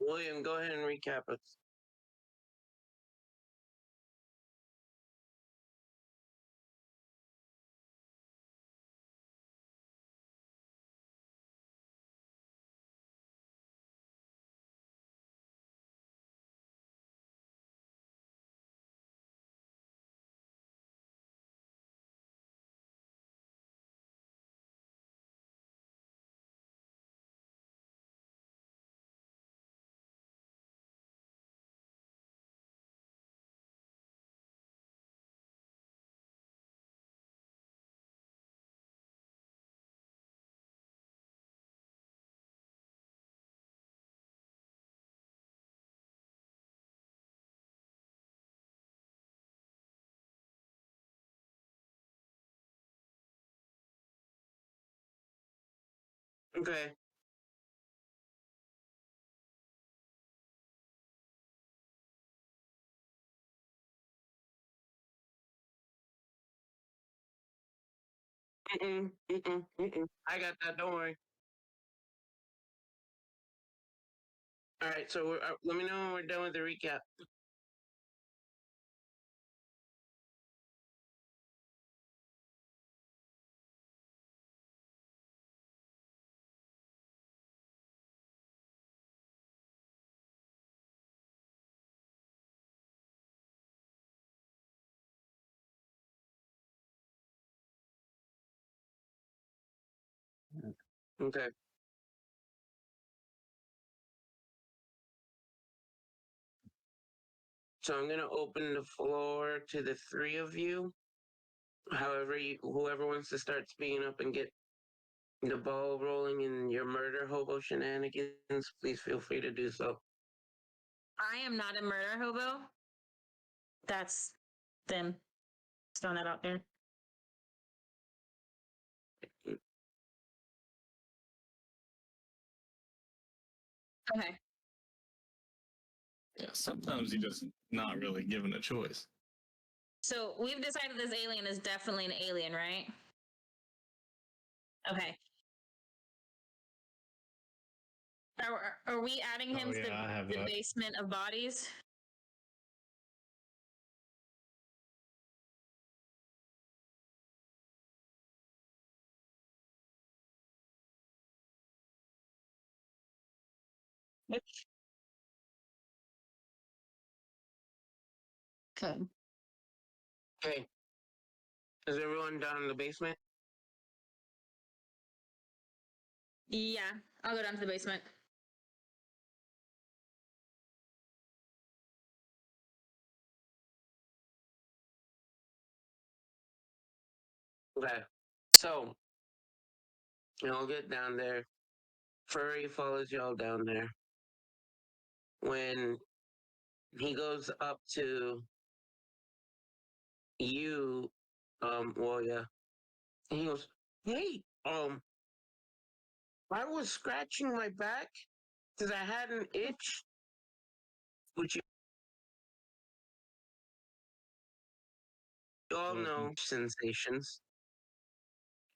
William, go ahead and recap it. Okay. I got that. Don't worry. All right. So let me know when we're done with the recap. Okay. So I'm gonna open the floor to the three of you. However, whoever wants to start speaking up and get the ball rolling in your murder hobo shenanigans, please feel free to do so. I am not a murder hobo. That's them. Just throwing that out there. Okay. Yeah, sometimes he just not really given a choice. So we've decided this alien is definitely an alien, right? Okay. Are we adding him to the basement of bodies? Okay. Okay. Is everyone down in the basement? Yeah, I'll go down to the basement. Okay. So, y'all get down there. Furry follows y'all down there. When he goes up to you, Warrior, and he goes, "Hey, I was scratching my back because I had an itch, which you all know sensations."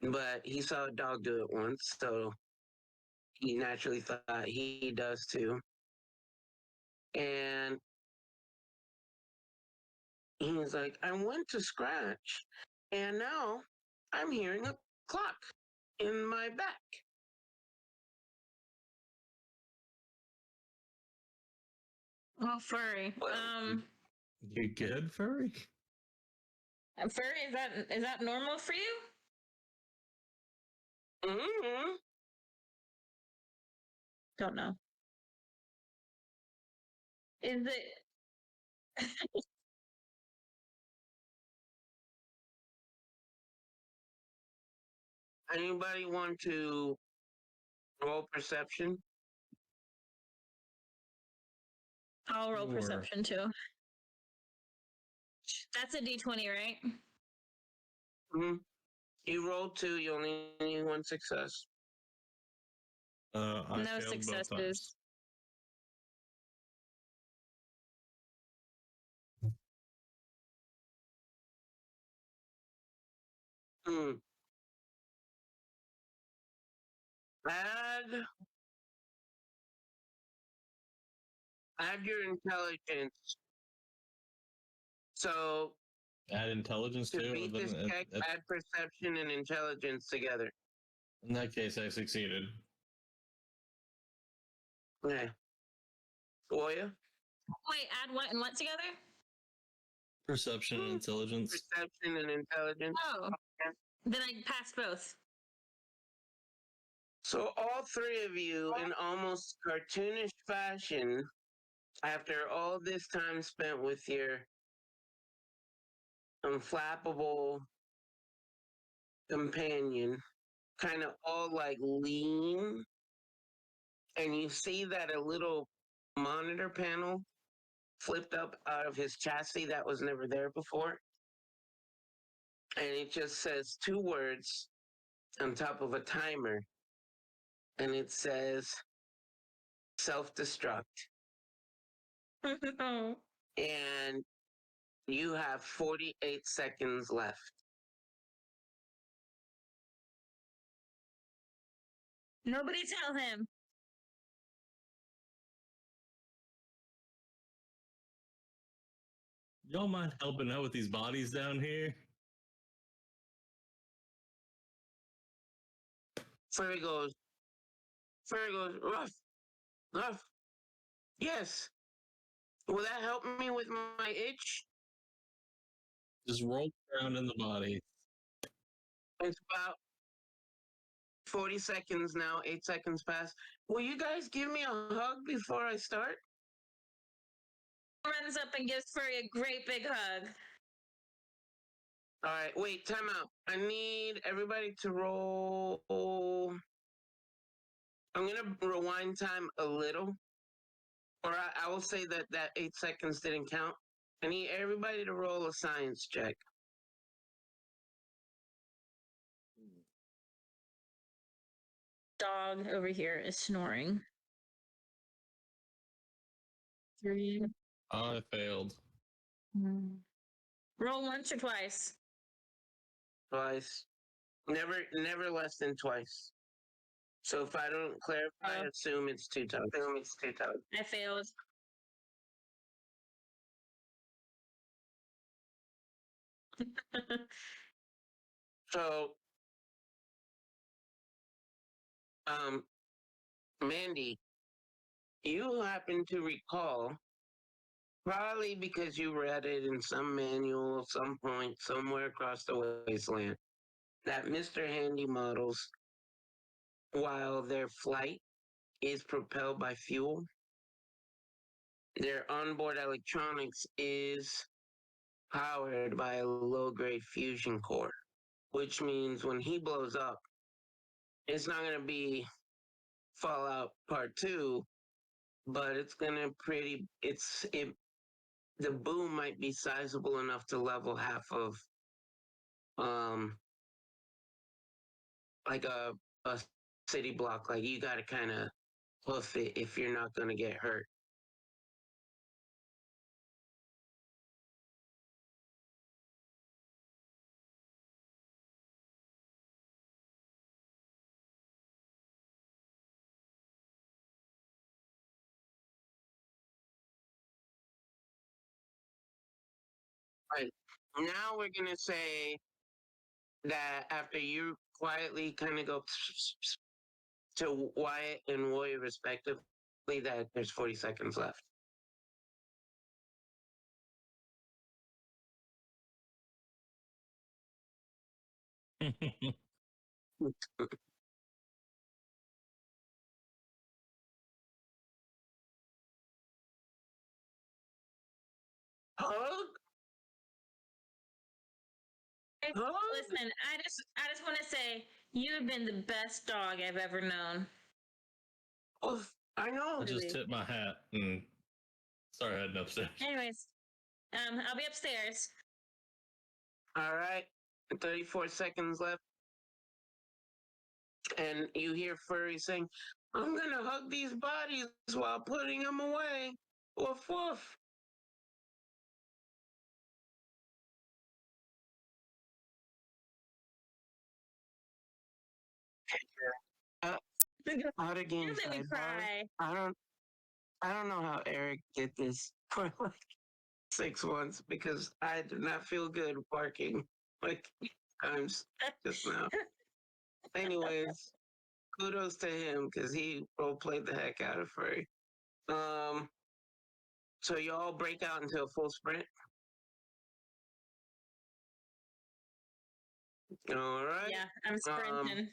But he saw a dog do it once, so he naturally thought he does too. And he was like, I went to scratch, and now I'm hearing a clock in my back. Oh, furry. You good, furry? Furry, is that normal for you? Mm-hmm. Don't know. Is it? Anybody want to roll perception? I'll roll Sure. perception too. That's a D20, right? Mm-hmm. You rolled 2, you only need 1 success. I No failed both successes. times. Hmm. Add Add your intelligence. So Add intelligence to too. beat this check, add perception and intelligence together. In that case, I succeeded. Okay. Oya? Wait, add what and what together? Perception and intelligence. Perception and intelligence. Oh, then I passed both. So all three of you, in almost cartoonish fashion, after all this time spent with your unflappable companion, kind of all like lean, and you see that a little monitor panel flipped up out of his chassis that was never there before. And it just says two words on top of a timer. And it says self destruct. No. And you have 48 seconds left. Nobody tell him. You don't mind helping out with these bodies down here? Furry goes, rough, rough. Yes. Will that help me with my itch? Just roll around in the body. It's about 40 seconds now, 8 seconds past. Will you guys give me a hug before I start? Runs up and gives Furry a great big hug. All right, wait, time out. I need everybody to roll. I'm going to rewind time a little, or I will say that 8 seconds didn't count. I need everybody to roll a science check. Dog over here is snoring. 3. I failed. Roll once or twice. Twice. Never less than twice. So if I don't clarify, assume it's 2 times. I failed. So, Mandy, you happen to recall, probably because you read it in some manual, some point, somewhere across the wasteland, that Mr. Handy models, while their flight is propelled by fuel, their onboard electronics is powered by a low-grade fusion core, which means when he blows up, it's not going to be Fallout Part 2, but it's going to the boom might be sizable enough to level half of like a city block. Like you got to kind of hoof it if you're not going to get hurt. Right. Now we're going to say that after you quietly kind of go to Wyatt and Roy respectively, that there's 40 seconds left. Hug? Hug? Listen, I just want to say you have been the best dog I've ever known. Oh, I know. I just tipped my hat and started heading upstairs. Anyways, I'll be upstairs. All right. 34 seconds left. And you hear Furry saying, I'm going to hug these bodies while putting them away. Woof woof. Out again. You made me cry. I don't. I don't know how Eric did this for like 6 months because I do not feel good barking like times just now. Anyways, kudos to him because he role played the heck out of Furry. Um, so y'all break out into a full sprint. All right. Yeah, I'm sprinting.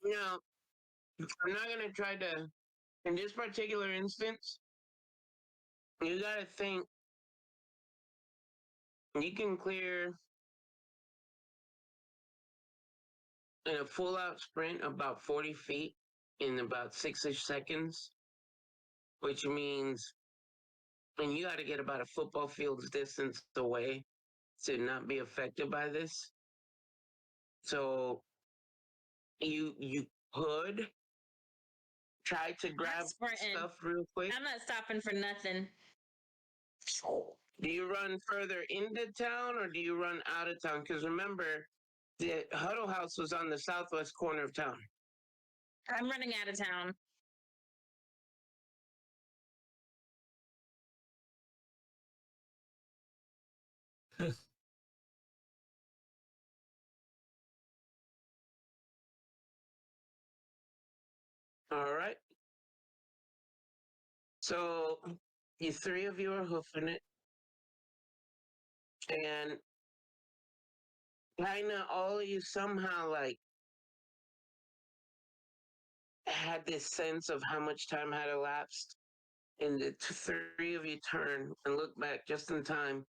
Now, I'm not gonna try to. In this particular instance, you gotta think you can clear in a full out sprint about 40 feet in about 6-ish seconds, which means, and you got to get about a football field's distance away to not be affected by this. So you could try to grab sprinting. stuff real quick. I'm not stopping for nothing. Do you run further into town or do you run out of town? Because remember, the Huddle House was on the southwest corner of town. I'm running out of town. All right. So you three of you are hoofing it. And kind of all of you somehow like had this sense of how much time had elapsed. And the three of you turn and look back just in time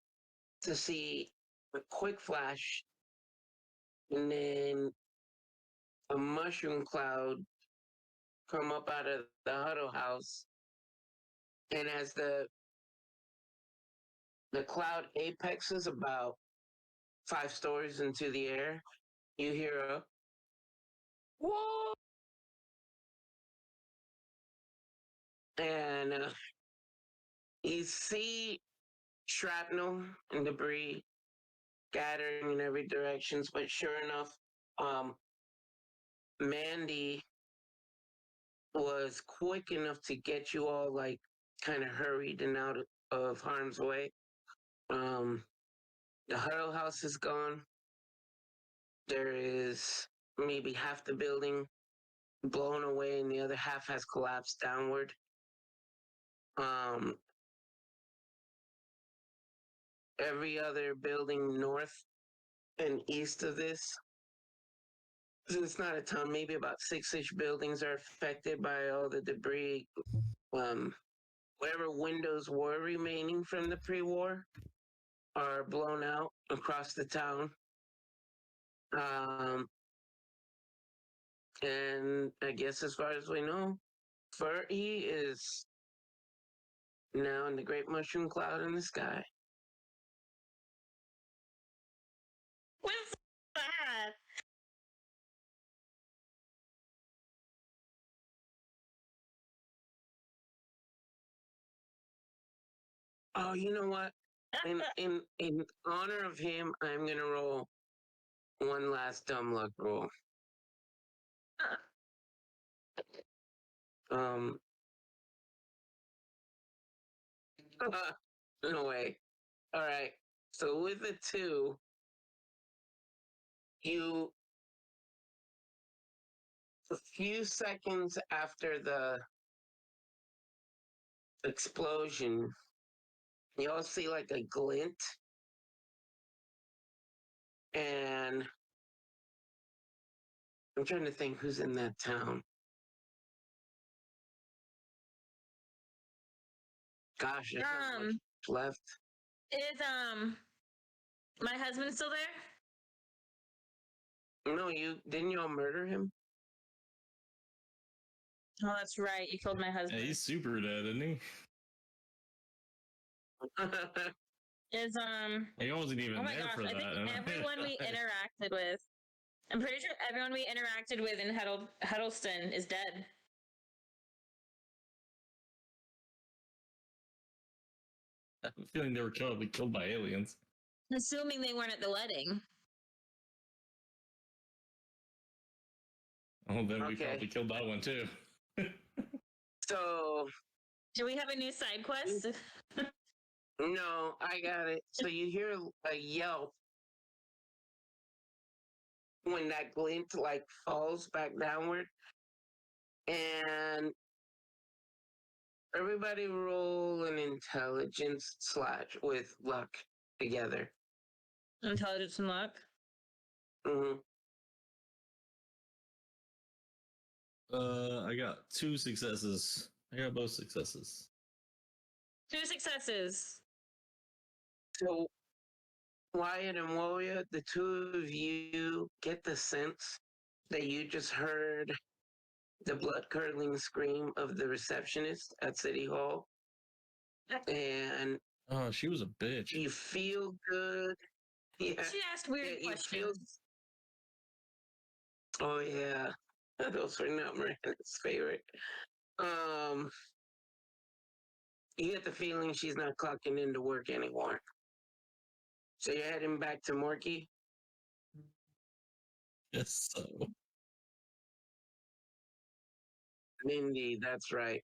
to see a quick flash and then a mushroom cloud come up out of the Huddle House. And as the cloud apexes about 5 stories into the air, you hear a whoa, and you see shrapnel and debris scattering in every direction. But sure enough, Mandy was quick enough to get you all like kind of hurried and out of harm's way. The Huddle House is gone. There is maybe half the building blown away and the other half has collapsed downward. Every other building north and east of this, it's not a ton, maybe about 6-ish buildings are affected by all the debris. Whatever windows were remaining from the pre-war are blown out across the town. And I guess as far as we know, Furry is now in the great mushroom cloud in the sky. What's that? Oh, you know what? In honor of him, I'm gonna roll one last dumb luck roll. Um, no way. All right. So with the 2, you a few seconds after the explosion, you all see like a glint, and I'm trying to think who's in that town. Gosh, there's not much left. Is my husband still there? No, you didn't y'all murder him? Oh, that's right. You killed my Yeah, husband. he's super dead, isn't he? Is He wasn't even oh my there gosh, for I think that. everyone we interacted with. I'm pretty sure everyone we interacted with in Huddleston is dead. I have a feeling they were probably killed by aliens. Assuming they weren't at the wedding. Oh, then we Okay. probably killed that one too. So Do we have a new side quest? no, I got it. So you hear a yelp when that glint like falls back downward, and everybody roll an intelligence slash with luck together. Intelligence and luck. Hmm. I got 2 successes. I got both successes. 2 successes. So Wyatt and Woya, the two of you get the sense that you just heard the blood curdling scream of the receptionist at City Hall, and Oh, she was a bitch. you feel good. Yeah, She asked weird yeah, you feel. questions. Oh yeah, those were not Miranda's favorite. Um, you get the feeling she's not clocking into work anymore. So you're heading back to Morky. Yes, so. Mindy, that's right.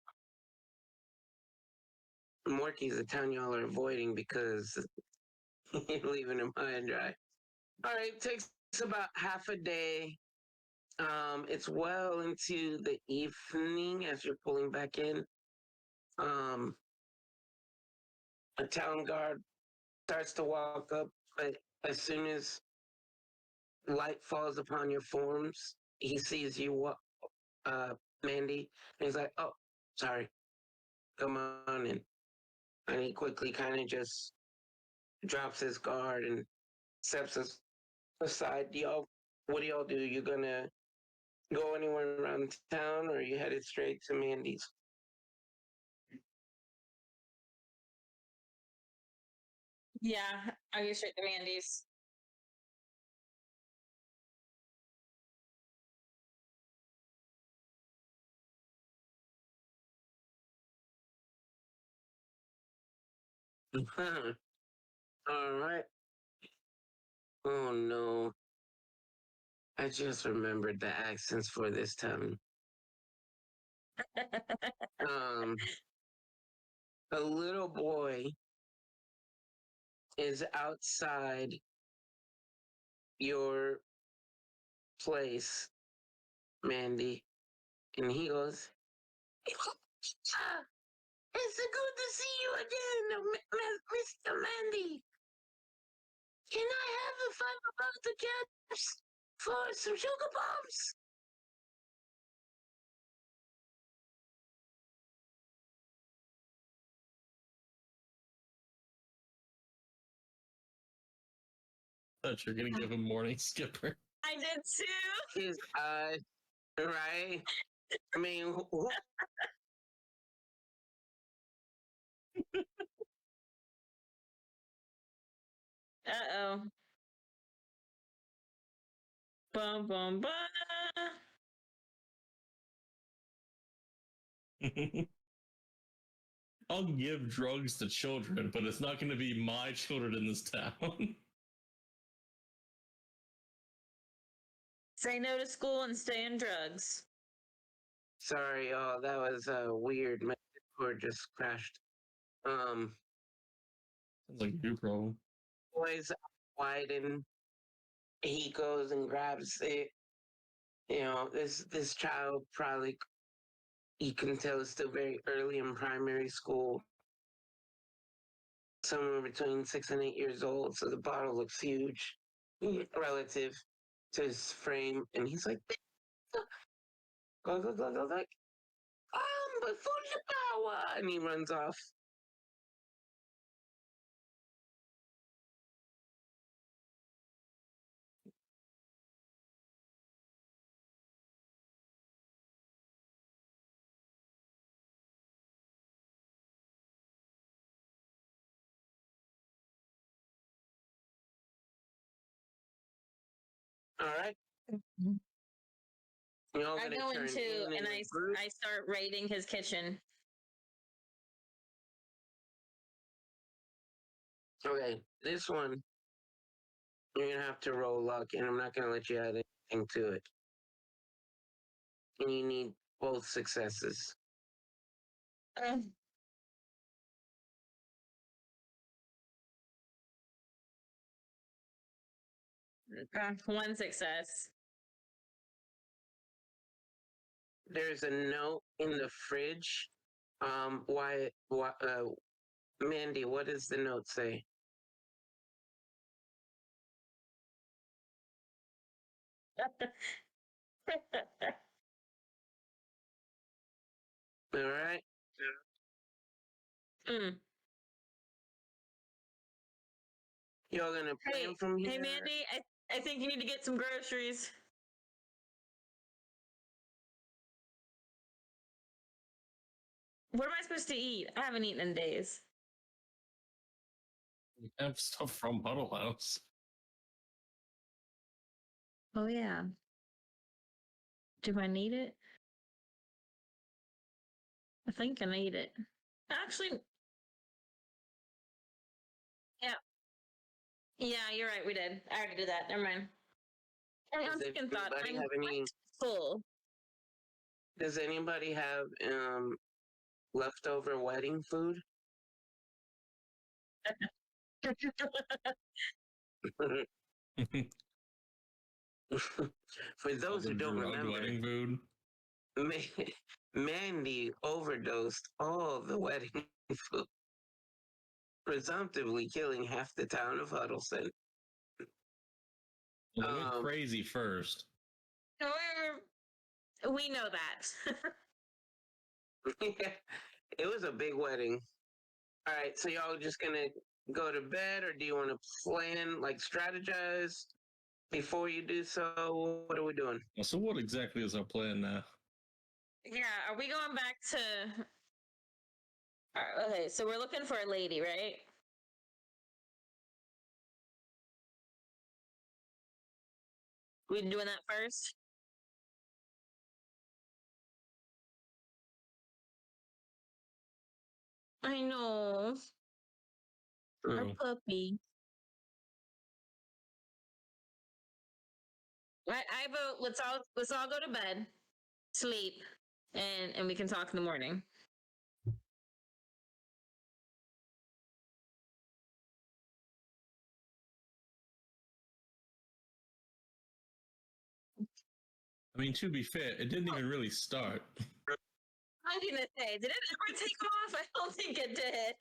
Morky's the town y'all are avoiding because you're leaving him high and dry. All right, takes about half a day. It's well into the evening as you're pulling back in. A town guard starts to walk up, but as soon as light falls upon your forms, he sees you, Mandy, and he's like, "Oh, sorry, come on in." And he quickly kind of just drops his guard and steps aside. What do y'all do? You gonna go anywhere around town, or are you headed straight to Mandy's? Yeah, I go straight to Mandy's. All right. Oh no. I just remembered the accents for this time. Um, a little boy is outside your place, Mandy, and he goes, "It's good to see you again, Mr. Mandy. Can I have a $5 the caps for some sugar bombs?" Thought you're gonna give him morning skipper. I did too. His eyes, right? I mean, Uh-oh. Bum, bum, bum. I'll give drugs to children, but it's not going to be my children in this town. Say no to school and stay in drugs. sorry, y'all. That was weird. My Discord just crashed. Sounds like a you problem. Boys widen. He goes and grabs it. You know, this child probably, you can tell, is still very early in primary school, somewhere between 6 and 8 years old. So the bottle looks huge relative to his frame, and he's like, go, like, but full the power, and he runs off. All right. Y'all I gonna go turn into in and a group? I start raiding his kitchen. Okay, this one you're gonna have to roll luck, and I'm not gonna let you add anything to it. And you need both successes. Um, one success. There's a note in the fridge. Mandy, what does the note say? All right. Mm. Y'all gonna plan Hey, from here? hey, Mandy, I think you need to get some groceries. What am I supposed to eat? I haven't eaten in days. We have stuff from Huddle House. Oh, yeah. Do I need it? I think I need it. Actually, yeah. Yeah, you're right. We did. I already did that. Never mind. I'm Does second thought. anybody I'm have any? quite full. Does anybody have leftover wedding food? For those who don't remember, wedding food. Mandy overdosed all the wedding food, presumptively killing half the town of Huddleston. Well, they went crazy first. However, we know that. It was a big wedding. All right, so y'all just gonna go to bed, or do you want to plan, like strategize before you do so? What are we doing? So, what exactly is our plan now? Yeah, are we going back to? Okay, so we're looking for a lady, right? We doing that first? I know. Our Mm. puppy. I vote. Let's all go to bed, sleep, and we can talk in the morning. I mean, to be fair, it didn't even really start. I'm gonna say, did it ever take off? I don't think it did.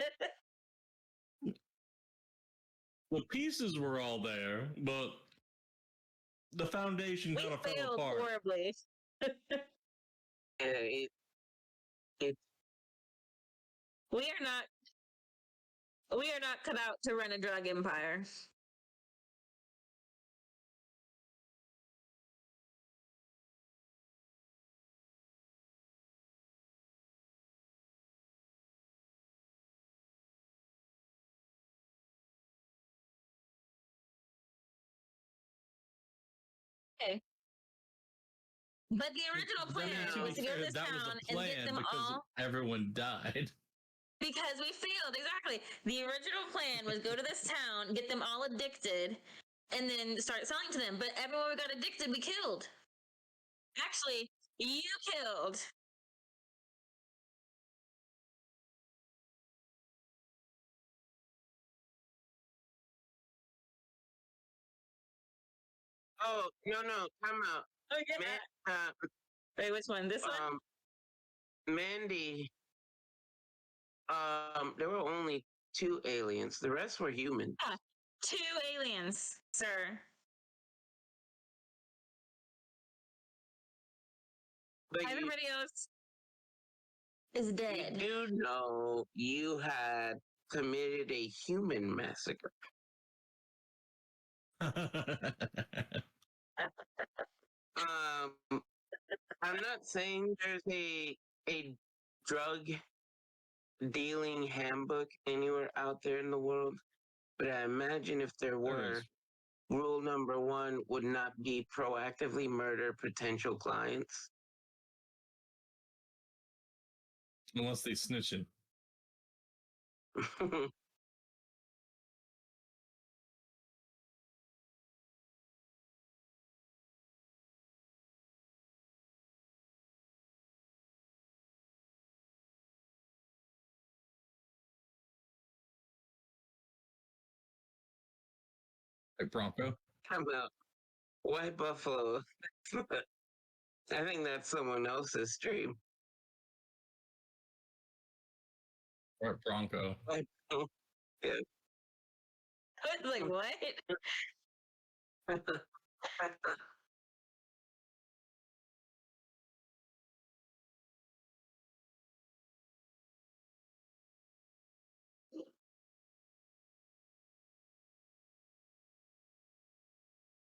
The pieces were all there, but the foundation We kind of fell failed apart. horribly. It We are not. We are not cut out to run a drug empire. Okay. But the original I mean, plan to be was to go to fair, this that was town the and get plan them because all. everyone died. Because we failed, exactly. The original plan was go to this town, get them all addicted, and then start selling to them. But everyone we got addicted, we killed. Actually, you killed. Oh no, time out. Okay. Wait, which one? This one? Mandy. There were only 2 aliens. The rest were human. Ah, 2 aliens, sir. But Everybody else is dead. you do know you had committed a human massacre. Um, I'm not saying there's a drug dealing handbook anywhere out there in the world, but I imagine if there There were, is. rule number one would not be proactively murder potential clients. Unless they snitching. Hey, Bronco. I'm out. White Buffalo. I think that's someone else's stream. Or Bronco. White Buffalo. Yeah. I was like, what?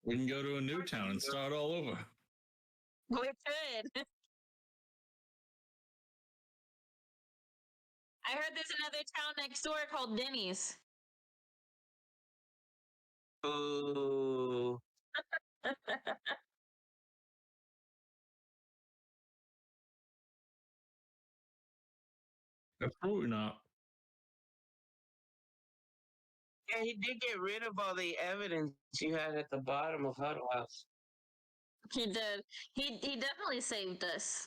We can go to a new town and start all over. We could. I heard there's another town next door called Denny's. Ooh. Absolutely not. Yeah, he did get rid of all the evidence you had at the bottom of Huddle House. He did. He definitely saved us.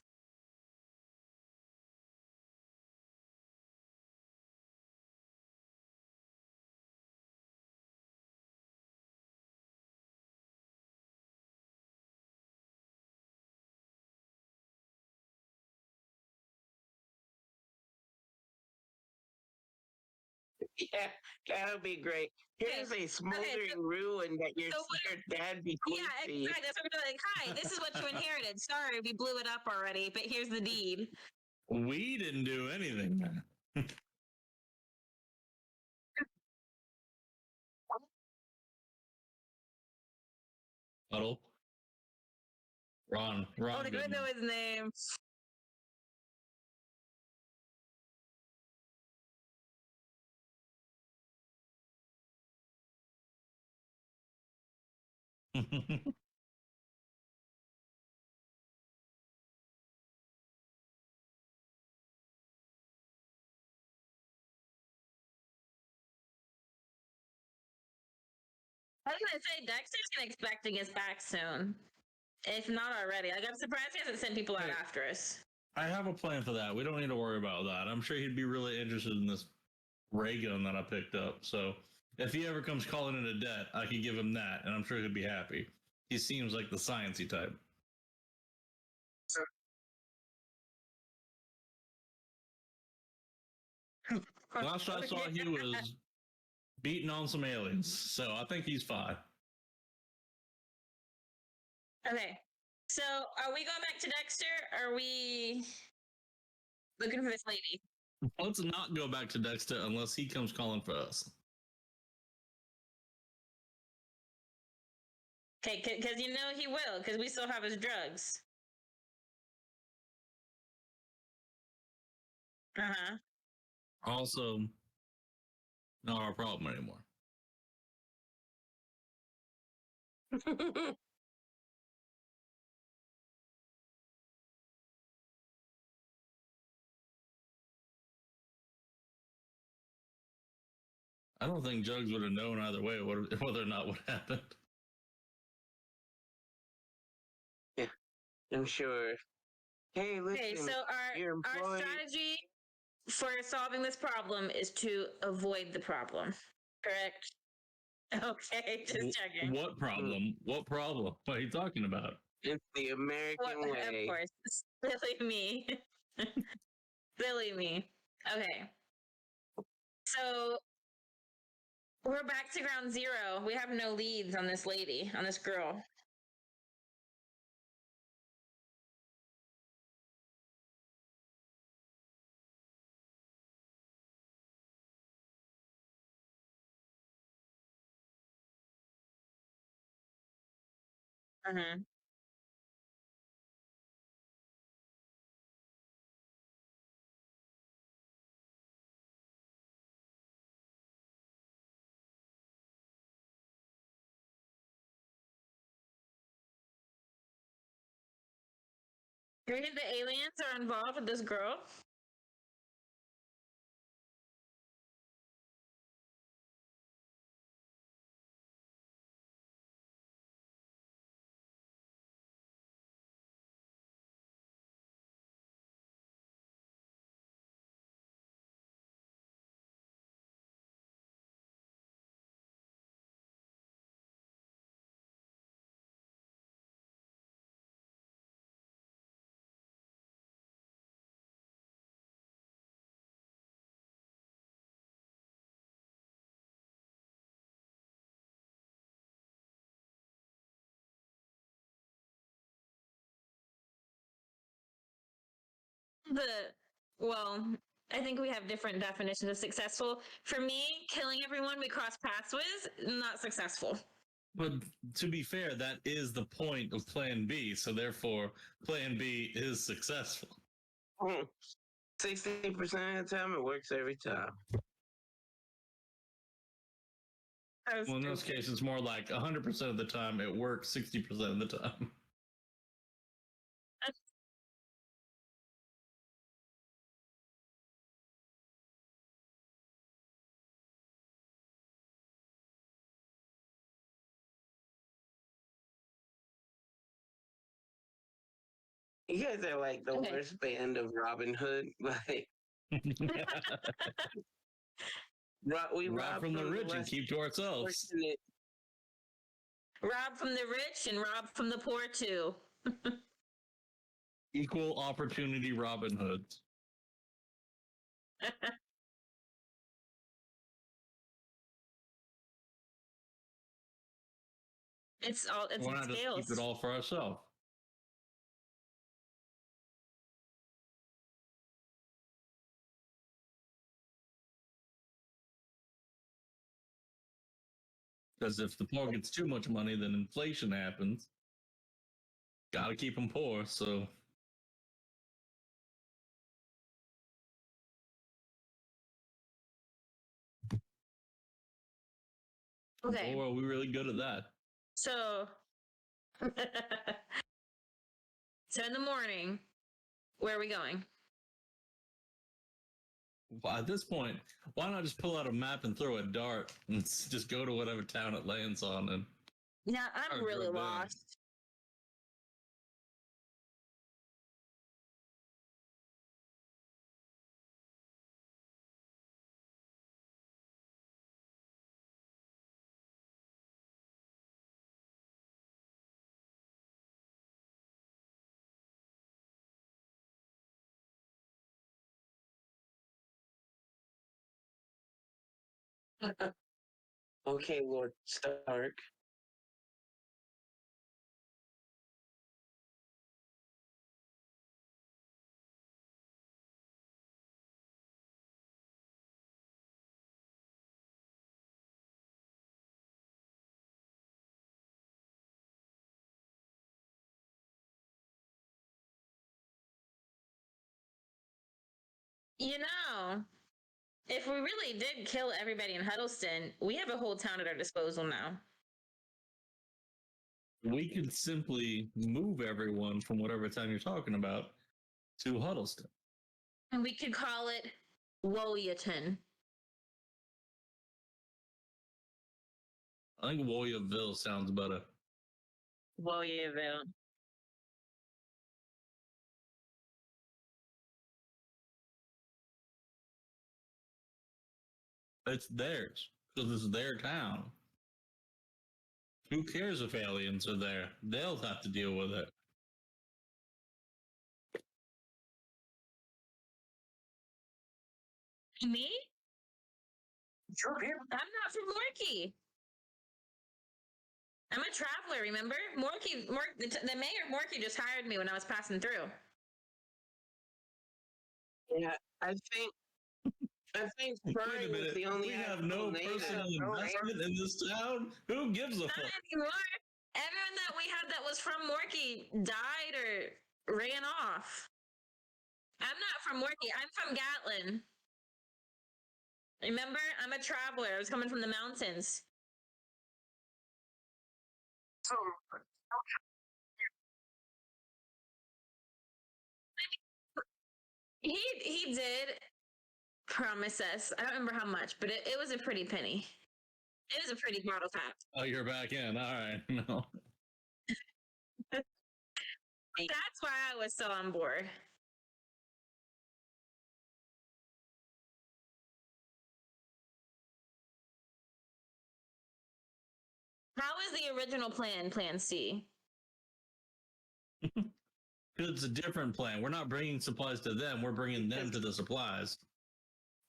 Yeah, that'll be great. Here's a smoldering ruin that your dad bequeathed Yeah, to you. exactly. That's what we're like. Hi, this is what you inherited. Sorry, we blew it up already, but here's the deed. We didn't do anything. Huddle. Ron. Oh, I don't know his name. I was gonna say Dexter's gonna expecting us back soon. If not already. Like I'm surprised he hasn't sent people out after us. I have a plan for that. We don't need to worry about that. I'm sure he'd be really interested in this ray gun that I picked up. So if he ever comes calling in a debt, I could give him that, and I'm sure he'd be happy. He seems like the sciencey type. Last I saw, he was beating on some aliens, so I think he's fine. Okay. So are we going back to Dexter? Or are we looking for this lady? Let's not go back to Dexter unless he comes calling for us. Okay, because you know he will, because we still have his drugs. Uh-huh. Also, not our problem anymore. I don't think Jugs would have known either way whether or not what happened. Yeah, I'm sure. Hey, listen. Okay, so our strategy for solving this problem is to avoid the problem, correct? Okay, just checking. What problem? What problem? What are you talking about? It's the American way. Of course. Silly me. Silly me. Okay. So we're back to ground zero. We have no leads on this lady, on this girl. Uh-huh. Do we think the aliens are involved with this girl? well, I think we have different definitions of successful. For me, killing everyone we cross paths with, not successful. But to be fair, that is the point of Plan B. So therefore, Plan B is successful. 60% of the time, it works every time. Well, in this case, it's more like 100% of the time it works 60% of the time. You guys are like the worst band of Robin Hood. Like, we rob from the rich and keep to ourselves. fortunate. Rob from the rich and rob from the poor too. Equal opportunity Robin Hoods. It's Why not just scales. keep it all for ourselves? Because if the poor gets too much money, then inflation happens. Gotta keep them poor, so. Okay. Or are we really good at that? So, so in the morning, where are we going? Well, at this point, why not just pull out a map and throw a dart and just go to whatever town it lands on? And Now I'm really lost. Okay, Lord Stark. You know, if we really did kill everybody in Huddleston, we have a whole town at our disposal now. we could simply move everyone from whatever town you're talking about to Huddleston. And we could call it Woyaton. I think Warriorville sounds better. Woyaville. It's theirs because it's their town. Who cares if aliens are there? They'll have to deal with it. Me? Sure, I'm not from Morky. I'm a traveler, remember? The mayor of Morky just hired me when I was passing through. Yeah, I think Wait Pride a was minute. the only We have no personal investment in this town? Who gives a Not fuck? anymore. Everyone that we had that was from Morky died or ran off. I'm not from Morky. I'm from Gatlin. Remember? I'm a traveler. I was coming from the mountains. So, He did promise us. I don't remember how much, but it was a pretty penny. It was a pretty bottle cap. Oh, you're back in. All right. No. That's why I was so on board. How is the original plan C? Because it's a different plan. We're not bringing supplies to them. We're bringing them to the supplies.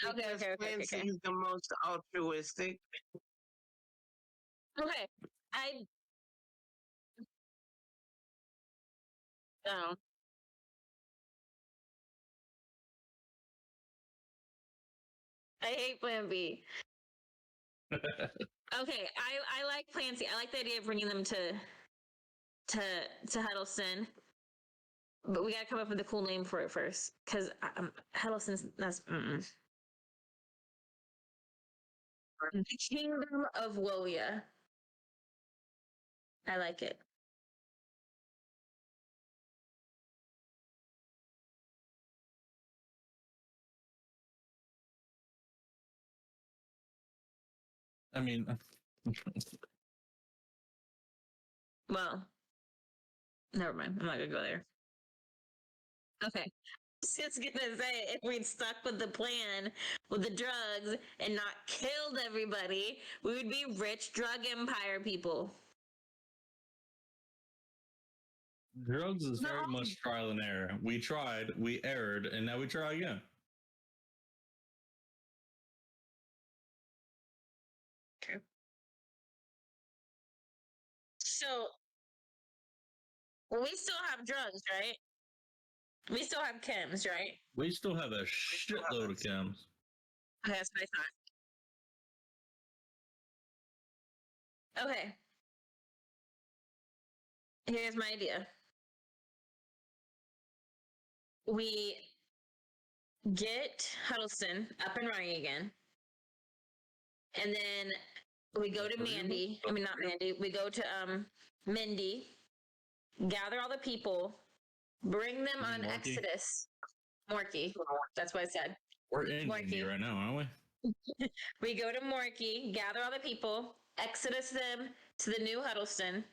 Okay. Plan C is the most altruistic. Okay. Oh. I hate Plan B. Okay, I like Plan C. I like the idea of bringing them to Huddleston, but we gotta come up with a cool name for it first, because Huddleston's that's the Kingdom of Woya. I like it. I mean, Well, never mind. I'm not gonna go there. Okay. Just gonna say, if we'd stuck with the plan with the drugs and not killed everybody, we would be rich drug empire people. drugs is very No. much trial and error. We tried, we erred, and now we try again. True. So we still have drugs, right? We still have chems, right? We still have a shitload of chems. Okay, that's what I thought. Okay. Here's my idea. We get Huddleston up and running again. And then we go to Mandy. I mean, not Mandy. We go to Mindy, gather all the people, bring them on Morky? Exodus. Morky. That's what I said. We're in Morky. Indy right now, aren't we? We go to Morky, gather all the people, Exodus them to the new Huddleston.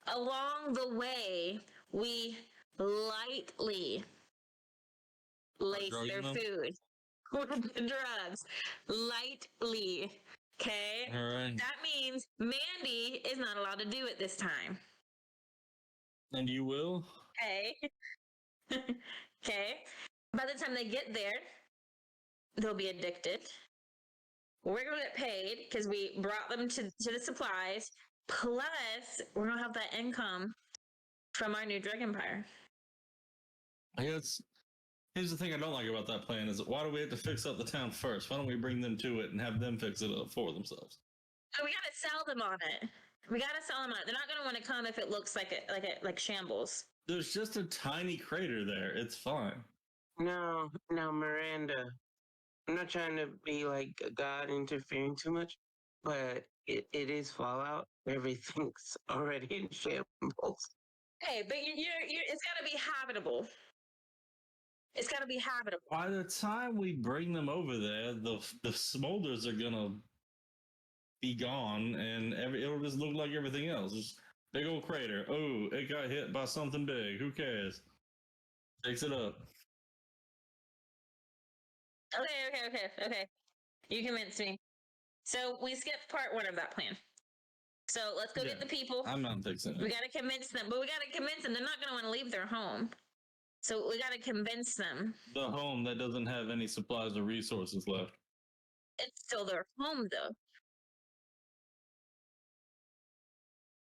Along the way, we lightly lace their drugging them? food with the drugs. Lightly. Okay? All right. That means Mandy is not allowed to do it this time. And you will? Okay. Okay. By the time they get there, they'll be addicted. We're going to get paid because we brought them to the supplies. Plus, we're going to have that income from our new drug empire. I guess here's the thing I don't like about that plan is why do we have to fix up the town first? Why don't we bring them to it and have them fix it up for themselves? Oh, we got to sell them on it. We got to sell them on it. They're not going to want to come if it looks like shambles. There's just a tiny crater there. It's fine. No, Miranda. I'm not trying to be like a god interfering too much, but it is Fallout. Everything's already in shambles. Hey, but it's got to be habitable. It's got to be habitable. By the time we bring them over there, the smolders are gonna be gone, and it'll just look like everything else. Just big old crater. Oh, it got hit by something big. Who cares? Fix it up. Okay. You convinced me. So we skipped part one of that plan. So let's go get the people. I'm not fixing it. We got to convince them, but we got to convince them. They're not going to want to leave their home. So we got to convince them. The home that doesn't have any supplies or resources left. It's still their home, though.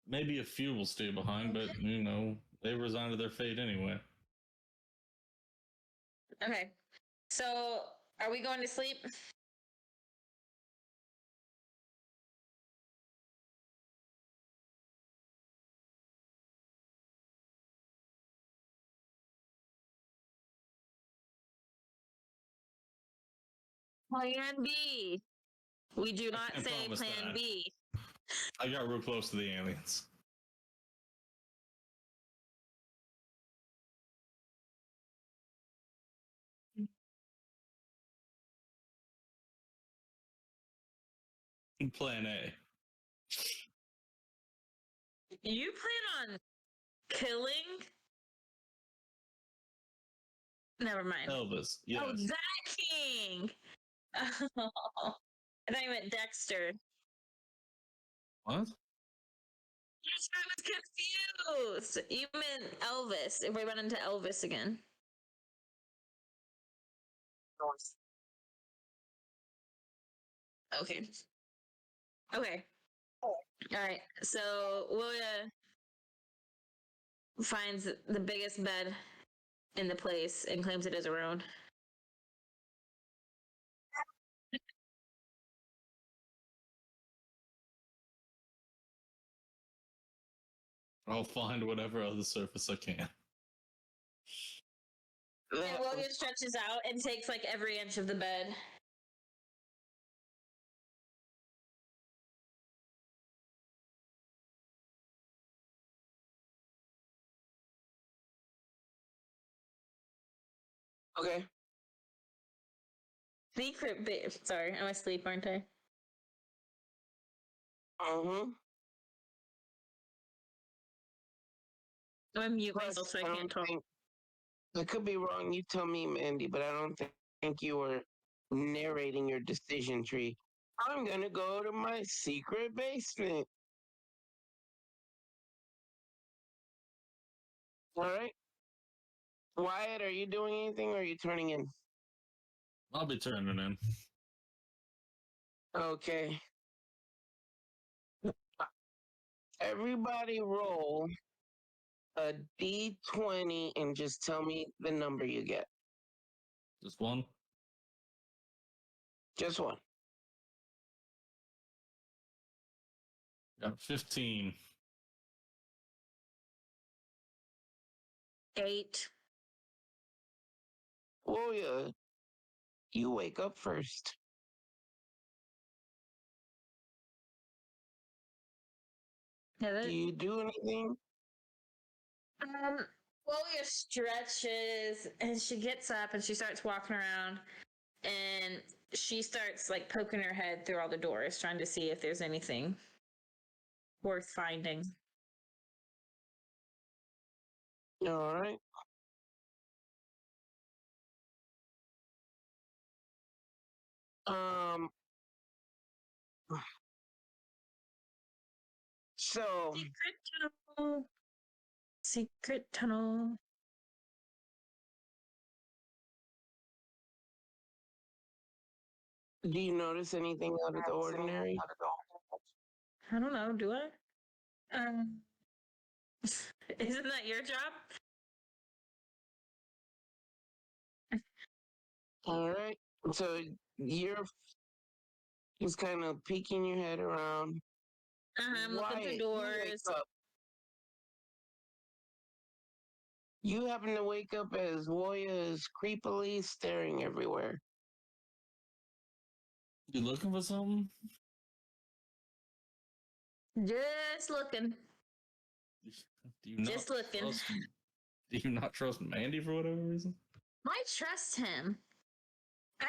Maybe a few will stay behind, but, they resign to their fate anyway. Okay. So are we going to sleep? Plan B. We do not can't say promise Plan that. B. I got real close to the aliens. Plan A. You plan on killing? Never mind. Elvis. Yes. Oh, that king. Oh, I thought you meant Dexter. What? Yes, I was confused. You meant Elvis. If we run into Elvis again. Okay. Okay. All right. So Willia finds the biggest bed in the place and claims it as her own. I'll find whatever other surface I can. And William stretches out and takes like every inch of the bed. Okay. Secret bit. Sorry, I'm asleep, aren't I? Mm-hmm. I'm gonna mute myself so I can't talk. I could be wrong. You tell me, Mandy, but I don't think you were narrating your decision tree. I'm gonna go to my secret basement. All right. Wyatt, are you doing anything or are you turning in? I'll be turning in. Okay. Everybody roll a d20 and just tell me the number you get. Just one. Just one. Got 15. 8. Oh, yeah. You wake up first. Yeah, Do you do anything? Lolia stretches and she gets up and she starts walking around and she starts like poking her head through all the doors trying to see if there's anything worth finding. All right. Um. So, Secret tunnel. Secret tunnel. do you notice anything out of the ordinary? I don't know, do I? Isn't that your job? All right. So you're just kind of peeking your head around. I'm looking through Wyatt, you wake doors. up. You happen to wake up as Woya is creepily staring everywhere. You looking for something? Just looking. Do you not Just looking. Do you not trust Mandy for whatever reason? I trust him. I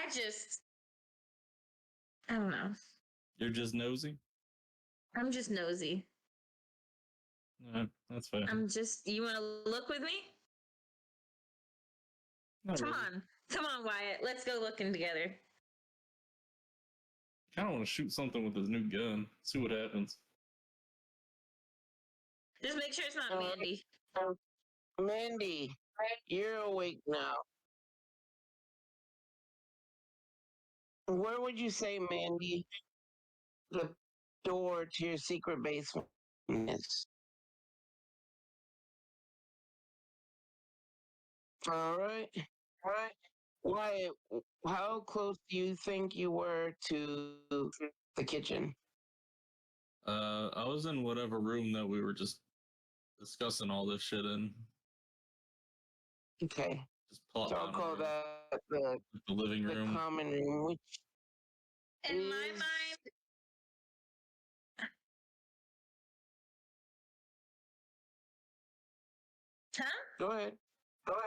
don't know. You're just nosy? I'm just nosy. No, that's fair. You want to look with me? Not Come really. on. Come on, Wyatt. Let's go looking together. I kind of want to shoot something with his new gun. See what happens. Just make sure it's not Mandy. Mandy, you're awake now. Where would you say, Mandy, the door to your secret basement is? All right. All right. Wyatt, how close do you think you were to the kitchen? I was in whatever room that we were just discussing all this shit in. Okay. Just plot So I'll down call where- that the living the room. common room, which In my is- mind, huh? Go ahead.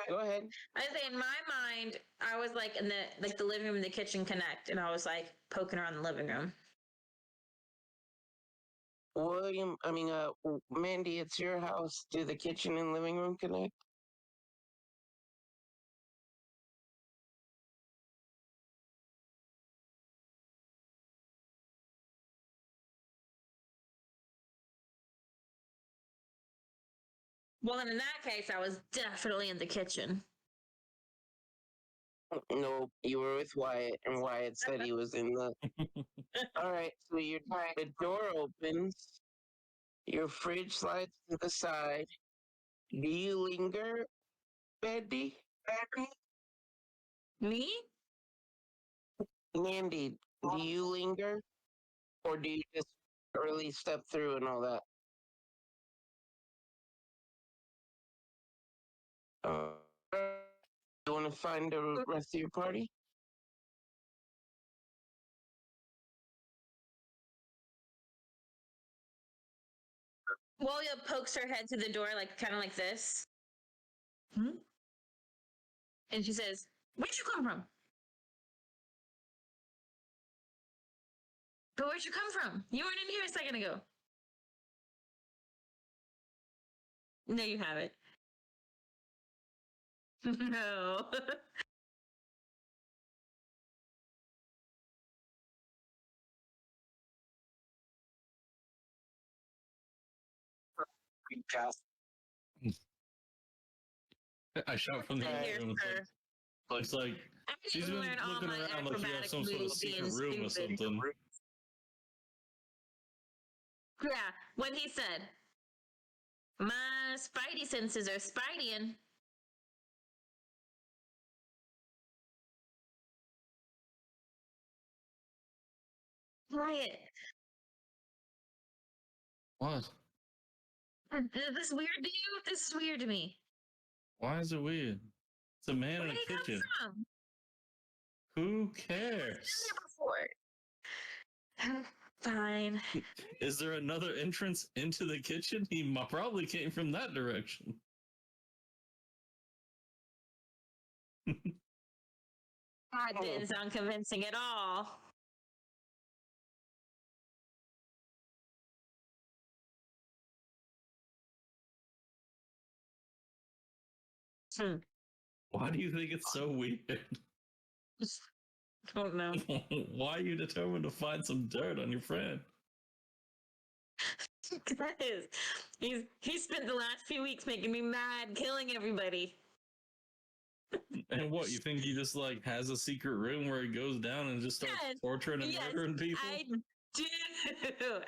Go ahead. I say in my mind, I was like in the living room and the kitchen connect, and I was like poking around the living room. Mandy, it's your house. Do the kitchen and living room connect? Well, then in that case, I was definitely in the kitchen. No, you were with Wyatt, and Wyatt said he was in the. All right, so the door opens, your fridge slides to the side. Do you linger, Mandy? Me? Mandy, do you linger, or do you just early step through and all that? You want to find the rest of your party? Walia pokes her head through the door, like kind of like this. Hmm? And she says, "Where'd you come from?" "But where'd you come from? You weren't in here a second ago." "No, you haven't." "No." I shout from the "Stay other here, room. sir. It's like I she's didn't been learn all looking my around like you have acrobatic some sort of moves being secret room or stupid." something. Yeah, when he said, "My spidey senses are spideying." Quiet. What? Is this weird to you? This is weird to me. Why is it weird? It's a man Where in did a he come kitchen. from? Who He cares? was in there before. Fine. Is there another entrance into the kitchen? He probably came from that direction. That didn't sound convincing at all. Hmm. Why do you think it's so weird? Don't know. Why are you determined to find some dirt on your friend? Because he spent the last few weeks making me mad, killing everybody. And what, you think he just like has a secret room where he goes down and just starts Yes, torturing and yes, murdering people? I do.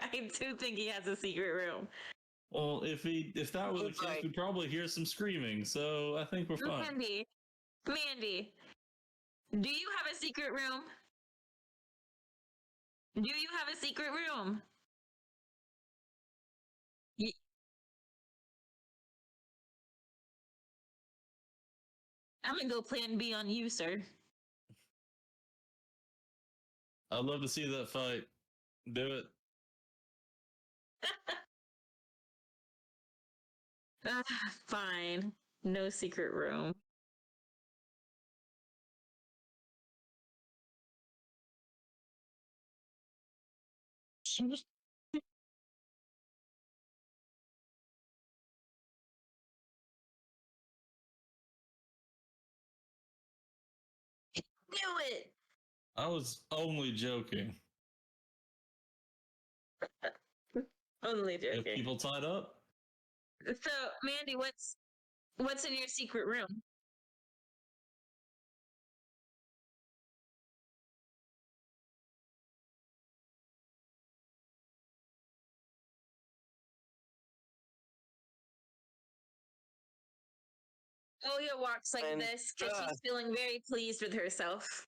I do think he has a secret room. Well, if that was the It's case, like- we'd probably hear some screaming. So I think we're fine. Mandy, do you have a secret room? Do you have a secret room? Ye- I'm gonna go plan B on you, sir. I'd love to see that fight. Do it. Fine. No secret room. Knew it. I was only joking. Only If joking. people tied up, So, Mandy, what's in your secret room? Oya walks like And, this because she's feeling very pleased with herself.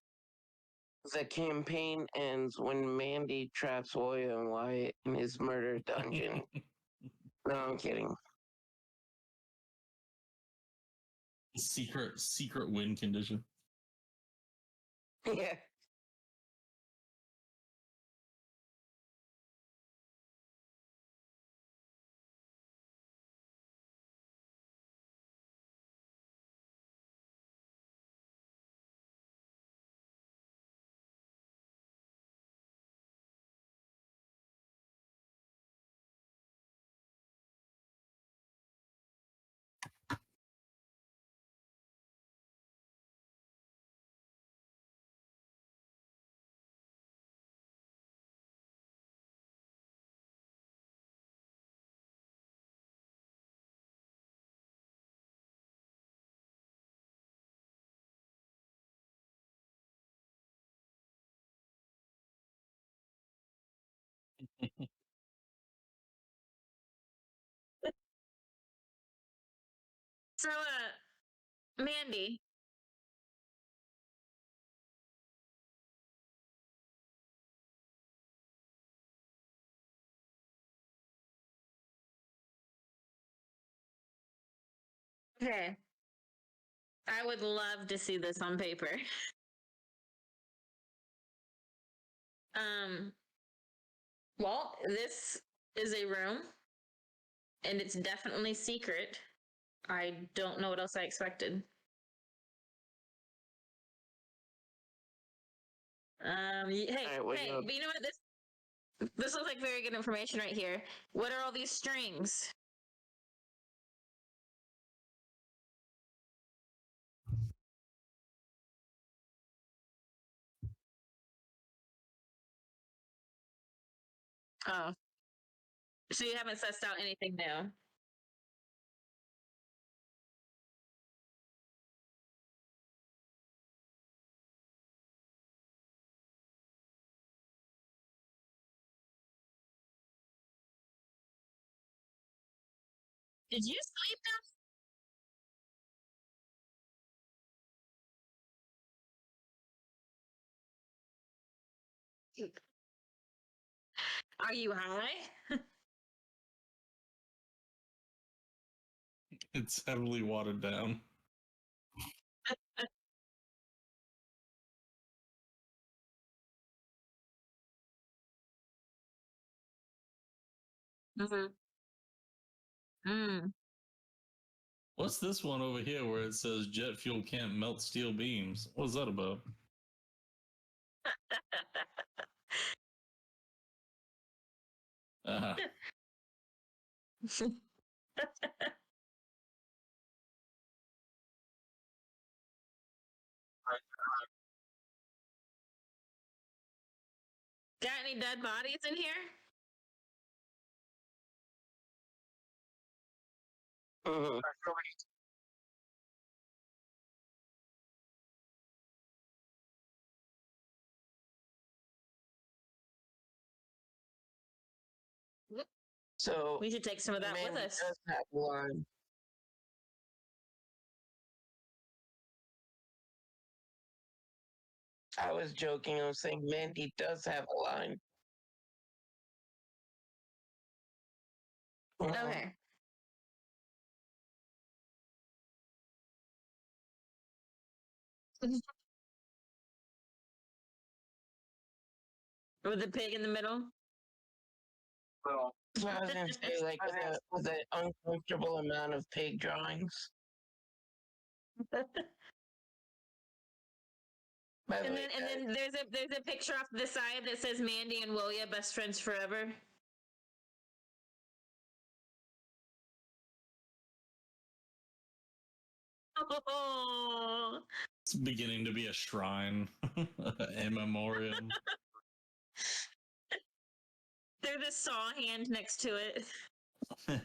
The campaign ends when Mandy traps Oya and Wyatt in his murder dungeon. No, I'm kidding. secret win condition. Yeah. So, Mandy, okay. I would love to see this on paper. Well, this is a room, and it's definitely secret. I don't know what else I expected. Hey, Alright, what do hey, you- but you know what? This looks like very good information right here. What are all these strings? Oh, so you haven't sussed out anything new? Did you sleep now? Are you high? It's heavily watered down. Mm-hmm. Mm. What's this one over here where it says jet fuel can't melt steel beams? What's that about? Uh, Got any dead bodies in here? Mhm. So We should take some of that with Mandy us. does have a line. I was joking. I was saying Mandy does have a line. Mhm. Okay. With the pig in the middle? So I was gonna say, like, with an uncomfortable amount of pig drawings. By the And way, then there's a picture off the side that says Mandy and Willia best friends forever. Oh, it's beginning to be a shrine, a memoriam. there's a saw hand next to it. it's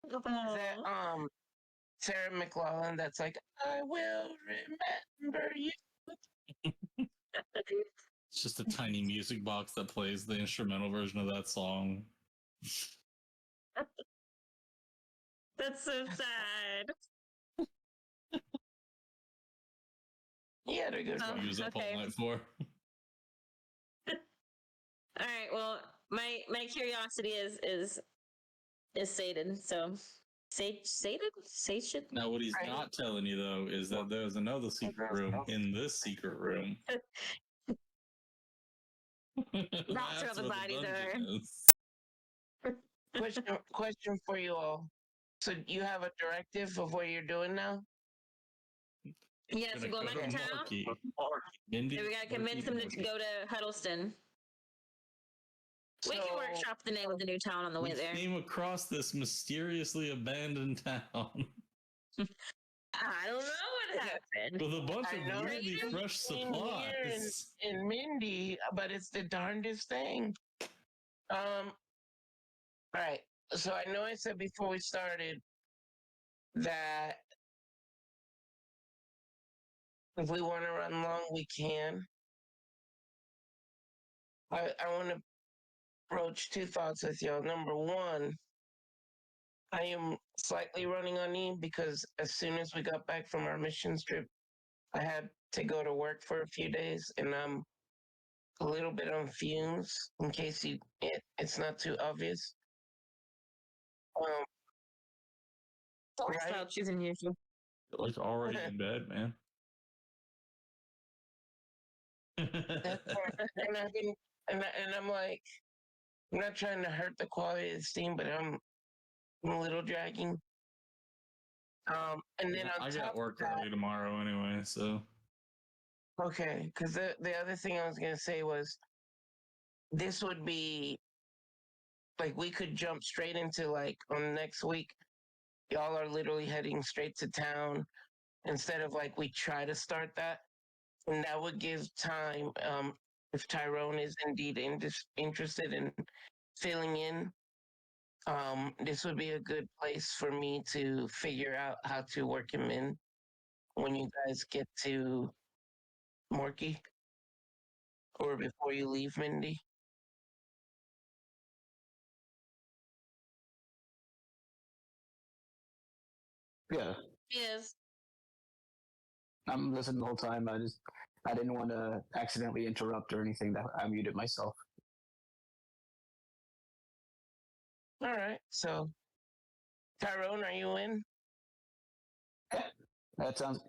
is that Sarah McLaughlin that's like, I will remember you. It's just a tiny music box that plays the instrumental version of that song. That's so sad. He had a good Oh, one. Use up okay. all night for. All right. Well, my curiosity is sated. So, sated. Now, what he's Right. not telling you though is that there's another secret room in this secret room. That's where the bodies are. Question for you all. So you have a directive of what you're doing now? Yeah, so going back to town. Mindy, And we gotta convince them to go to Huddleston. We can So- workshop the name of the new town on the we way there. came across this mysteriously abandoned town I don't know what happened. with a bunch I know of weirdly you fresh in here supplies. in Mindy, but it's the darndest thing. All right. So I know I said before we started that if we want to run long, we can. I want to broach two thoughts with y'all. Number one, I am slightly running on E because as soon as we got back from our mission trip, I had to go to work for a few days, and I'm a little bit on fumes. In case it's not too obvious. Um, More right? slouches than usual. Like already in bed, man. That's why, and I've been, and I'm like, I'm not trying to hurt the quality of the steam, but I'm a little dragging. And then on I top got of work that, early tomorrow anyway, so okay, because the other thing I was gonna say was this would be like we could jump straight into like on next week. Y'all are literally heading straight to town instead of like we try to start that, and that would give time. If Tyrone is indeed interested in filling in, this would be a good place for me to figure out how to work him in when you guys get to Morky or before you leave, Mindy. Yeah, Yes. I'm listening the whole time. I didn't want to accidentally interrupt or anything. That I muted myself. All right. So, Tyrone, are you in? Yeah, that sounds.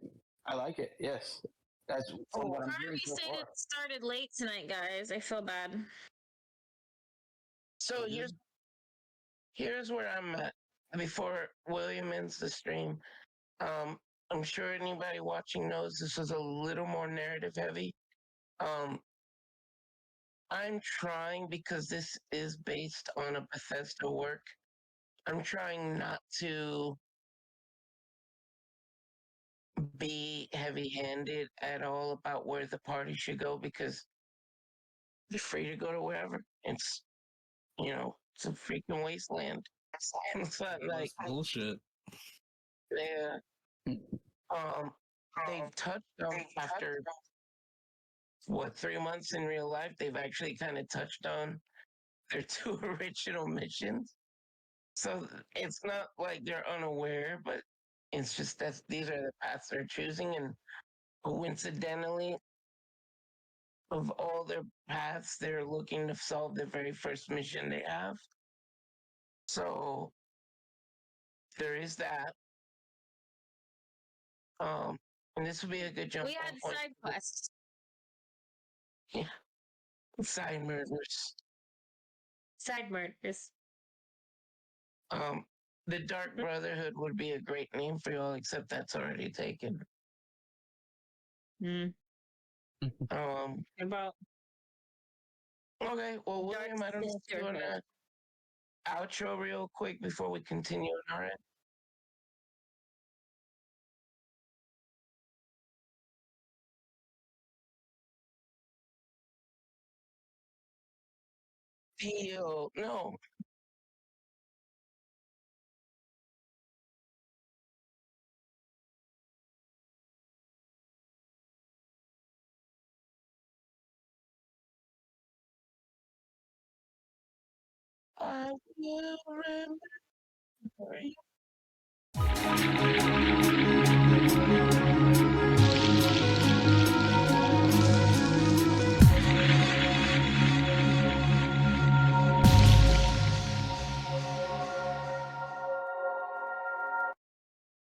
I like it. Yes, that's from what I'm Sorry hearing we so far. started late tonight, guys. I feel bad. So here's where I'm at. Before William ends the stream, I'm sure anybody watching knows this was a little more narrative heavy. Um, I'm trying because this is based on a Bethesda work. I'm trying not to be heavy-handed at all about where the party should go because they're free to go to wherever. It's a freaking wasteland. It's not like bullshit. yeah. Um, they've touched on after what 3 months in real life. They've actually kind of touched on their two original missions. So it's not like they're unaware, but it's just that these are the paths they're choosing, and coincidentally, of all their paths, they're looking to solve the very first mission they have. So there is that. And this would be a good jump. We had point. side quests. Yeah, side murders. Side murders. The Dark Brotherhood would be a great name for y'all, except that's already taken. Hmm. Um, About okay, well, Dark William, I don't know if you want Sisterhood. to outro real quick before we continue on our end. Deal. No. I will remember you.